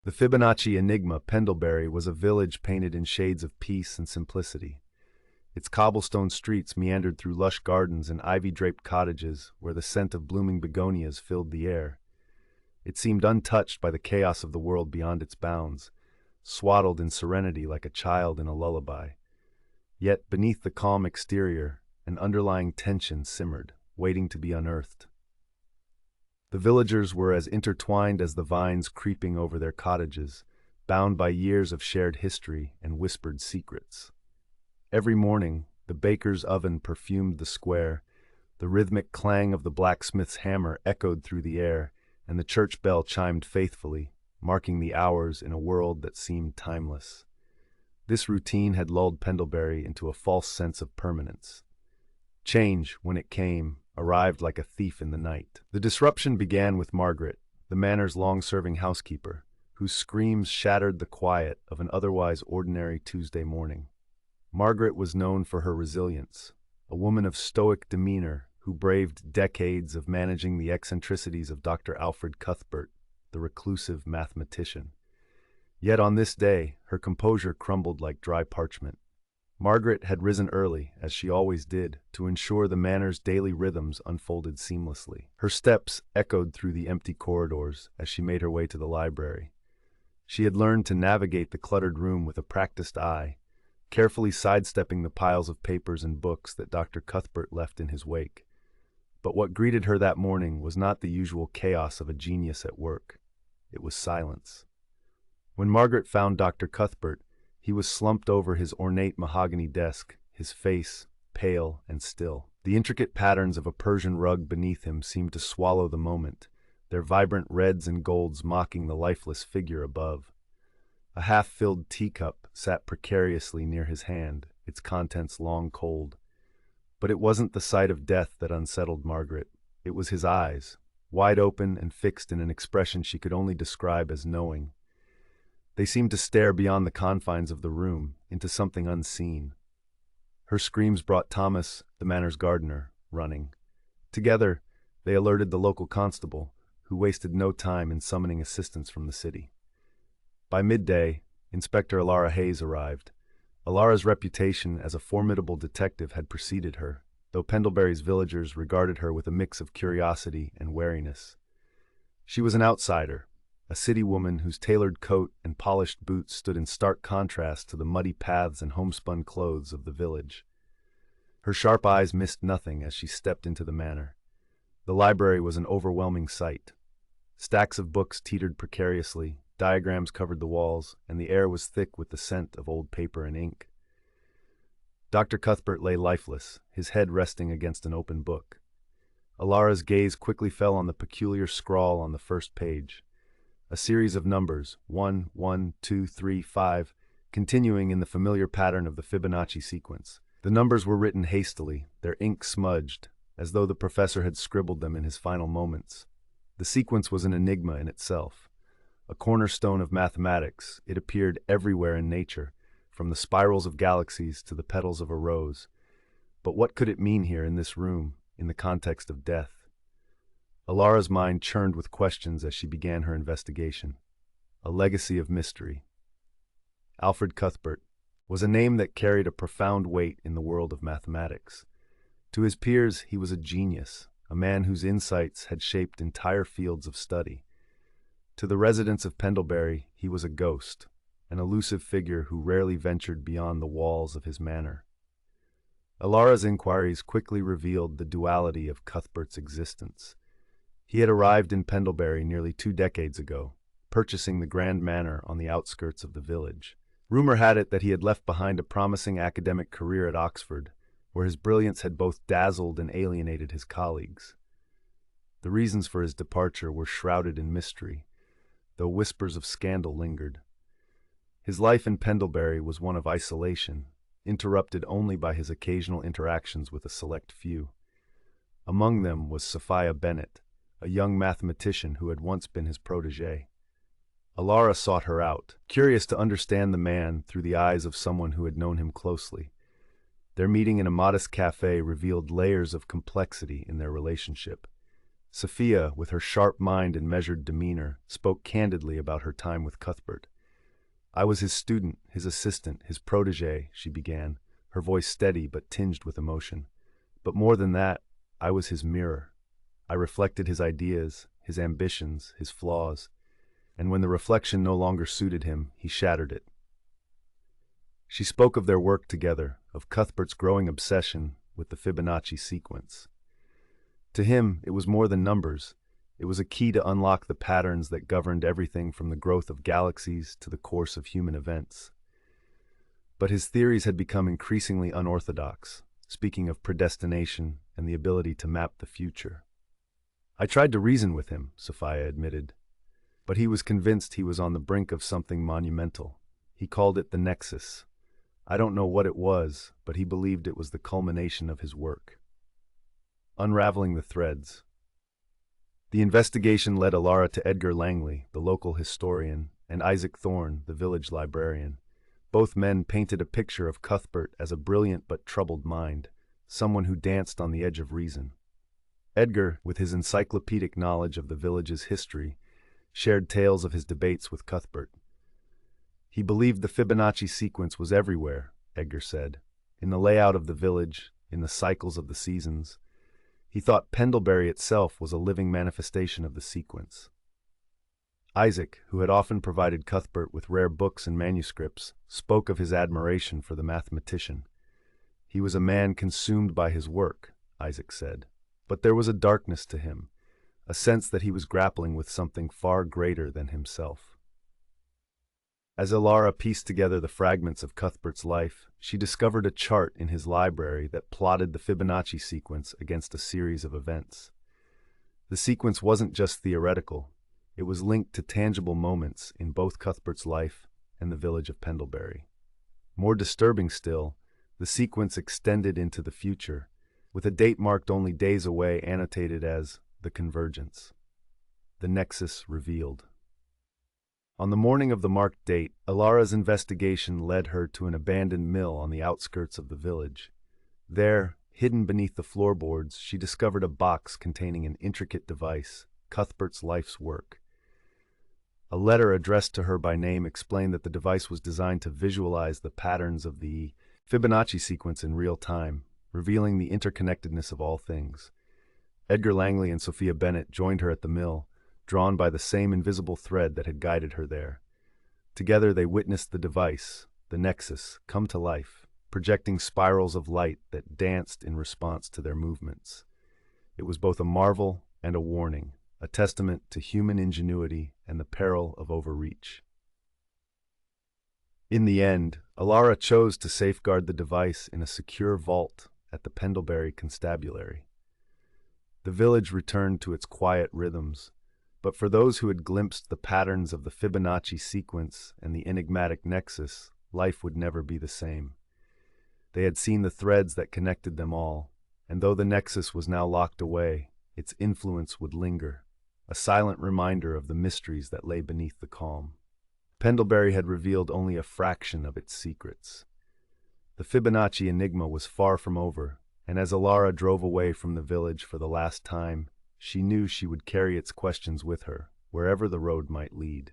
The Fibonacci Enigma, Pendleberry, was a village painted in shades of peace and simplicity. Its cobblestone streets meandered through lush gardens and ivy-draped cottages where the scent of blooming begonias filled the air. It seemed untouched by the chaos of the world beyond its bounds, swaddled in serenity like a child in a lullaby. Yet beneath the calm exterior, an underlying tension simmered, waiting to be unearthed. The villagers were as intertwined as the vines creeping over their cottages, bound by years of shared history and whispered secrets. Every morning, the baker's oven perfumed the square, the rhythmic clang of the blacksmith's hammer echoed through the air, and the church bell chimed faithfully, marking the hours in a world that seemed timeless. This routine had lulled Pendleberry into a false sense of permanence. Change, when it came, arrived like a thief in the night. The disruption began with Margaret, the manor's long-serving housekeeper, whose screams shattered the quiet of an otherwise ordinary Tuesday morning. Margaret was known for her resilience, a woman of stoic demeanor who braved decades of managing the eccentricities of Dr. Alfred Cuthbert, the reclusive mathematician. Yet on this day, her composure crumbled like dry parchment. Margaret had risen early, as she always did, to ensure the manor's daily rhythms unfolded seamlessly. Her steps echoed through the empty corridors as she made her way to the library. She had learned to navigate the cluttered room with a practiced eye, carefully sidestepping the piles of papers and books that Dr. Cuthbert left in his wake. But what greeted her that morning was not the usual chaos of a genius at work. It was silence. When Margaret found Dr. Cuthbert, he was slumped over his ornate mahogany desk, his face pale and still. The intricate patterns of a Persian rug beneath him seemed to swallow the moment, their vibrant reds and golds mocking the lifeless figure above. A half-filled teacup sat precariously near his hand, its contents long cold. But it wasn't the sight of death that unsettled Margaret. It was his eyes, wide open and fixed in an expression she could only describe as knowing. They seemed to stare beyond the confines of the room, into something unseen. Her screams brought Thomas, the manor's gardener, running. Together, they alerted the local constable, who wasted no time in summoning assistance from the city. By midday, Inspector Elara Hayes arrived. Elara's reputation as a formidable detective had preceded her, though Pendleberry's villagers regarded her with a mix of curiosity and wariness. She was an outsider, a city woman whose tailored coat and polished boots stood in stark contrast to the muddy paths and homespun clothes of the village. Her sharp eyes missed nothing as she stepped into the manor. The library was an overwhelming sight. Stacks of books teetered precariously, diagrams covered the walls, and the air was thick with the scent of old paper and ink. Dr. Cuthbert lay lifeless, his head resting against an open book. Elara's gaze quickly fell on the peculiar scrawl on the first page. A series of numbers, 1, 1, 2, 3, 5, continuing in the familiar pattern of the Fibonacci sequence. The numbers were written hastily, their ink smudged, as though the professor had scribbled them in his final moments. The sequence was an enigma in itself. A cornerstone of mathematics, it appeared everywhere in nature, from the spirals of galaxies to the petals of a rose. But what could it mean here in this room, in the context of death? Elara's mind churned with questions as she began her investigation. A legacy of mystery. Alfred Cuthbert was a name that carried a profound weight in the world of mathematics. To his peers, he was a genius, a man whose insights had shaped entire fields of study. To the residents of Pendleberry, he was a ghost, an elusive figure who rarely ventured beyond the walls of his manor. Elara's inquiries quickly revealed the duality of Cuthbert's existence. He had arrived in Pendleberry nearly 2 decades ago, purchasing the grand manor on the outskirts of the village. Rumor had it that he had left behind a promising academic career at Oxford, where his brilliance had both dazzled and alienated his colleagues. The reasons for his departure were shrouded in mystery, though whispers of scandal lingered. His life in Pendleberry was one of isolation, interrupted only by his occasional interactions with a select few. Among them was Sophia Bennett, a young mathematician who had once been his protégé. Elara sought her out, curious to understand the man through the eyes of someone who had known him closely. Their meeting in a modest cafe revealed layers of complexity in their relationship. Sophia, with her sharp mind and measured demeanor, spoke candidly about her time with Cuthbert. "I was his student, his assistant, his protégé," she began, her voice steady but tinged with emotion. "But more than that, I was his mirror. I reflected his ideas, his ambitions, his flaws, and when the reflection no longer suited him, he shattered it." She spoke of their work together, of Cuthbert's growing obsession with the Fibonacci sequence. To him, it was more than numbers. It was a key to unlock the patterns that governed everything from the growth of galaxies to the course of human events. But his theories had become increasingly unorthodox, speaking of predestination and the ability to map the future. "I tried to reason with him," Sophia admitted, "but he was convinced he was on the brink of something monumental. He called it the nexus. I don't know what it was, but he believed it was the culmination of his work." Unraveling the threads. The investigation led Elara to Edgar Langley, the local historian, and Isaac Thorne, the village librarian. Both men painted a picture of Cuthbert as a brilliant but troubled mind, someone who danced on the edge of reason. Edgar, with his encyclopedic knowledge of the village's history, shared tales of his debates with Cuthbert. "He believed the Fibonacci sequence was everywhere," Edgar said, "in the layout of the village, in the cycles of the seasons. He thought Pendleberry itself was a living manifestation of the sequence." Isaac, who had often provided Cuthbert with rare books and manuscripts, spoke of his admiration for the mathematician. "He was a man consumed by his work," Isaac said, "but there was a darkness to him, a sense that he was grappling with something far greater than himself." As Elara pieced together the fragments of Cuthbert's life, she discovered a chart in his library that plotted the Fibonacci sequence against a series of events. The sequence wasn't just theoretical, it was linked to tangible moments in both Cuthbert's life and the village of Pendleberry. More disturbing still, the sequence extended into the future, with a date marked only days away annotated as the convergence. The nexus revealed. On the morning of the marked date, Elara's investigation led her to an abandoned mill on the outskirts of the village. There, hidden beneath the floorboards, she discovered a box containing an intricate device, Cuthbert's life's work. A letter addressed to her by name explained that the device was designed to visualize the patterns of the Fibonacci sequence in real time, revealing the interconnectedness of all things. Edgar Langley and Sophia Bennett joined her at the mill, drawn by the same invisible thread that had guided her there. Together they witnessed the device, the nexus, come to life, projecting spirals of light that danced in response to their movements. It was both a marvel and a warning, a testament to human ingenuity and the peril of overreach. In the end, Elara chose to safeguard the device in a secure vault at the Pendleberry Constabulary. The village returned to its quiet rhythms, but for those who had glimpsed the patterns of the Fibonacci sequence and the enigmatic nexus, life would never be the same. They had seen the threads that connected them all, and though the nexus was now locked away, its influence would linger, a silent reminder of the mysteries that lay beneath the calm. Pendleberry had revealed only a fraction of its secrets. The Fibonacci Enigma was far from over, and as Elara drove away from the village for the last time, she knew she would carry its questions with her, wherever the road might lead.